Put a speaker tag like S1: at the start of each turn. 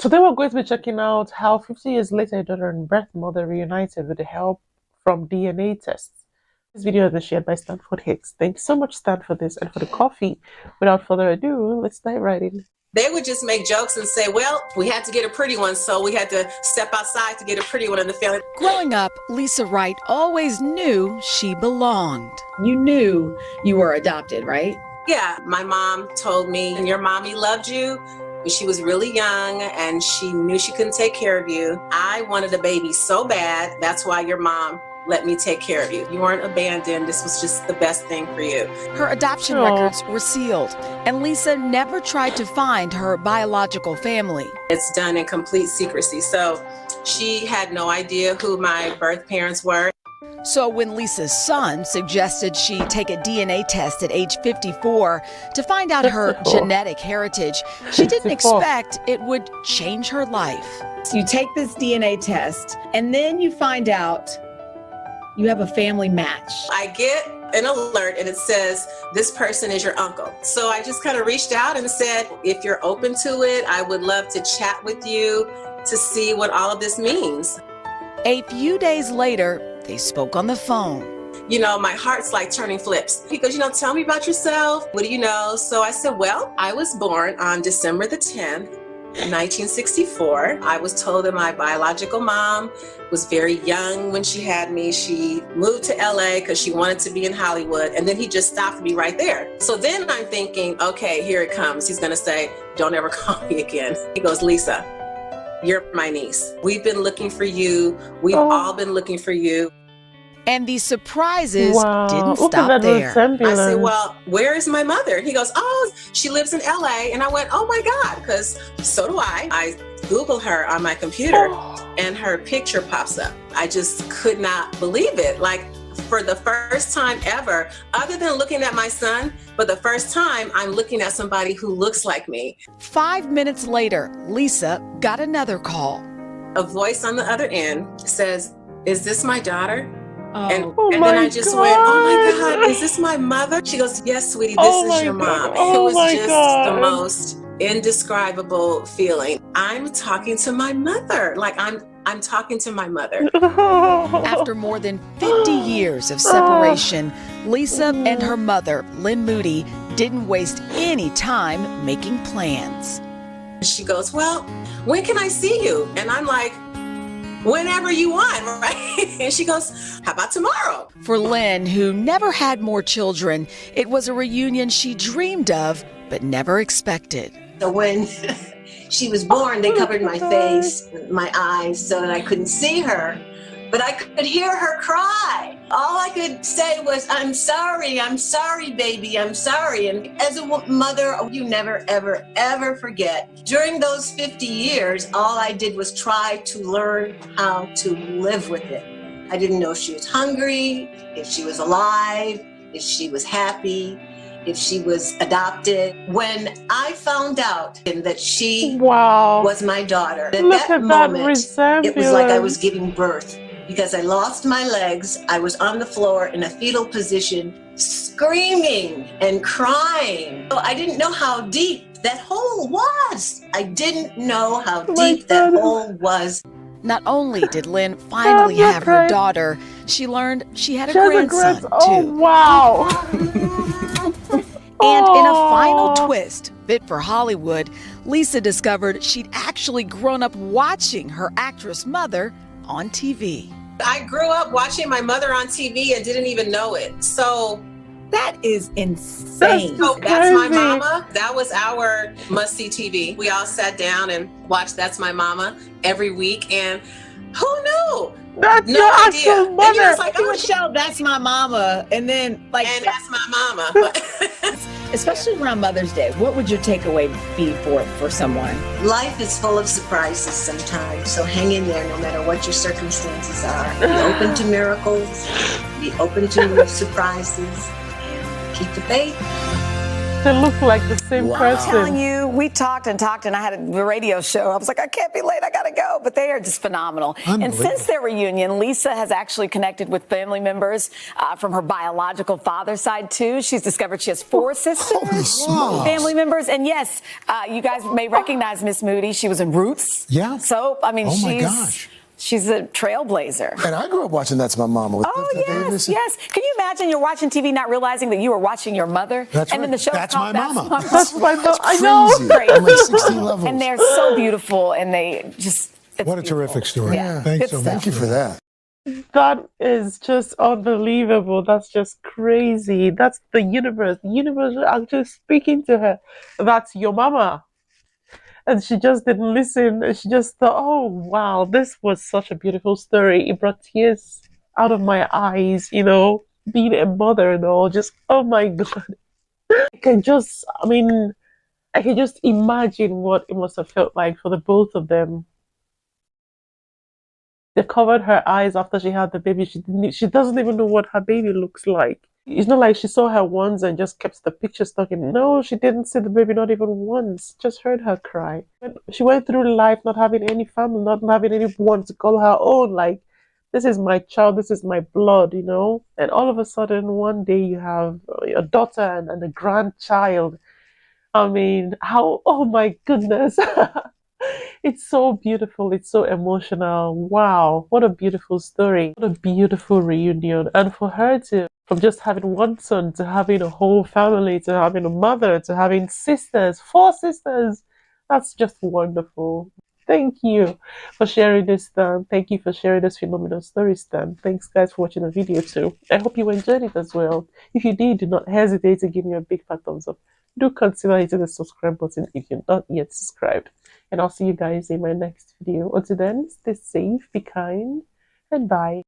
S1: Today we're going to be checking out how 50 years later a daughter and birth mother reunited with the help from DNA tests. This video is shared by Stanford Hicks. Thank you so much, Stan, for this and for the coffee. Without further ado, let's dive right in.
S2: They would just make jokes and say, well, we had to get a pretty one, so we had to step outside to get a pretty one in the family.
S3: Growing up, Lisa Wright always knew she belonged.
S4: You knew you were adopted, right?
S2: Yeah, my mom told me, and your mommy loved you when she was really young and she knew she couldn't take care of you. I wanted a baby so bad. That's why your mom let me take care of you. You weren't abandoned. This was just the best thing for you.
S3: Her adoption records were sealed, and Lisa never tried to find her biological family.
S2: It's done in complete secrecy. So she had no idea who my birth parents were.
S3: So when Lisa's son suggested she take a DNA test at age 54 to find out her genetic heritage, she didn't expect it would change her life.
S4: You take this DNA test, and then you find out you have a family match.
S2: I get an alert and it says, this person is your uncle. So I just kind of reached out and said, if you're open to it, I would love to chat with you to see what all of this means.
S3: A few days later, they spoke on the phone.
S2: You know, my heart's like turning flips. He goes, tell me about yourself. What do you know? So I said, well, I was born on December the 10th. 1964. I was told that my biological mom was very young when she had me. She moved to LA because she wanted to be in Hollywood, and then he just stopped me right there. So then I'm thinking, okay, here it comes. He's gonna say, don't ever call me again. He goes, Lisa, you're my niece. We've been looking for you. We've all been looking for you.
S3: And the surprises didn't
S1: Look
S3: stop
S1: at that
S3: there.
S2: I said, well, where is my mother? He goes, oh, she lives in LA. And I went, oh my God, because so do I. I Google her on my computer and her picture pops up. I just could not believe it. Like, for the first time ever, other than looking at my son, but the first time I'm looking at somebody who looks like me.
S3: 5 minutes later, Lisa got another call.
S2: A voice on the other end says, is this my daughter? And then I just went, oh my God, is this my mother? She goes, yes, sweetie, this is your mom. It was just the most indescribable feeling. I'm talking to my mother. Like I'm talking to my mother.
S3: After more than 50 years of separation, Lisa and her mother, Lynn Moody, didn't waste any time making plans.
S2: She goes, well, when can I see you? And I'm like, whenever you want, right? And she goes, how about tomorrow?
S3: For Lynn, who never had more children, it was a reunion she dreamed of, but never expected.
S5: So when she was born, they covered my face, my eyes, so that I couldn't see her, but I could hear her cry. All I could say was, I'm sorry, baby, I'm sorry. And as a mother, you never, ever, ever forget. During those 50 years, all I did was try to learn how to live with it. I didn't know if she was hungry, if she was alive, if she was happy, if she was adopted. When I found out that she was my daughter, at that moment, it was like I was giving birth. Because I lost my legs, I was on the floor in a fetal position, screaming and crying. So I didn't know how deep that hole was. I didn't know how deep that hole was.
S3: Not only did Lynn finally have her daughter, she learned she had a grandson, too.
S1: Oh, wow.
S3: And in a final twist, fit for Hollywood, Lisa discovered she'd actually grown up watching her actress mother on TV.
S2: I grew up watching my mother on TV and didn't even know it. So
S4: That is insane.
S2: so that's my mama. That was our must-see TV. We all sat down and watched That's My Mama every week, and who knew?
S1: That's
S2: No
S1: your
S2: idea.
S1: actual
S2: And
S1: mother.
S2: you're just like,
S4: You
S2: oh,
S4: would shout, that's my mama, and then
S2: and that's my mama.
S4: especially around Mother's Day, what would your takeaway be for someone?
S5: Life is full of surprises sometimes, so hang in there no matter what your circumstances are. Be open to miracles, be open to surprises, and keep the faith.
S1: They look like the same
S6: Wow.
S1: person.
S6: I'm telling you, we talked and talked, and I had a radio show. I was like, I can't be late. I got to go. But they are just phenomenal. And since their reunion, Lisa has actually connected with family members from her biological father's side, too. She's discovered she has 4 sisters, family members. And yes, you guys may recognize Miss Moody. She was in Roots.
S7: Yeah.
S6: So, I mean,
S7: Oh, my gosh.
S6: She's a trailblazer.
S7: And I grew up watching That's My Mama. With
S6: Yes, yes. Can you imagine you're watching TV not realizing that you were watching your mother?
S7: That's
S6: and
S7: right.
S6: then the show
S7: That's My Mama.
S1: That's my mom. I know.
S7: Crazy. On like 16 levels.
S6: And they're so beautiful, and they just...
S7: What a terrific story.
S6: Yeah.
S7: Thanks
S6: Good
S7: so much.
S6: stuff.
S7: Thank you for that.
S1: That is just unbelievable. That's just crazy. That's the universe. The universe is actually speaking to her. That's your mama. And she just didn't listen. She just thought, oh, wow, this was such a beautiful story. It brought tears out of my eyes, you know, being a mother and all. Just, oh my God. I can just imagine what it must have felt like for the both of them. They covered her eyes after she had the baby. She doesn't even know what her baby looks like. It's not like she saw her once and just kept the picture stuck in. No, she didn't see the baby not even once. Just heard her cry. She went through life not having any family, not having anyone to call her own. Like, this is my child, this is my blood, you know? And all of a sudden, one day you have a daughter and a grandchild. I mean, oh my goodness. It's so beautiful. It's so emotional. Wow. What a beautiful story. What a beautiful reunion. And for her to, from just having one son to having a whole family, to having a mother, to having sisters, 4 sisters, that's just wonderful. Thank you for sharing this, Stan. Thank you for sharing this phenomenal story, Stan. Thanks, guys, for watching the video too. I hope you enjoyed it as well. If you did, do not hesitate to give me a big fat thumbs up. Do consider hitting the subscribe button if you're not yet subscribed. And I'll see you guys in my next video. Until then, stay safe, be kind, and bye.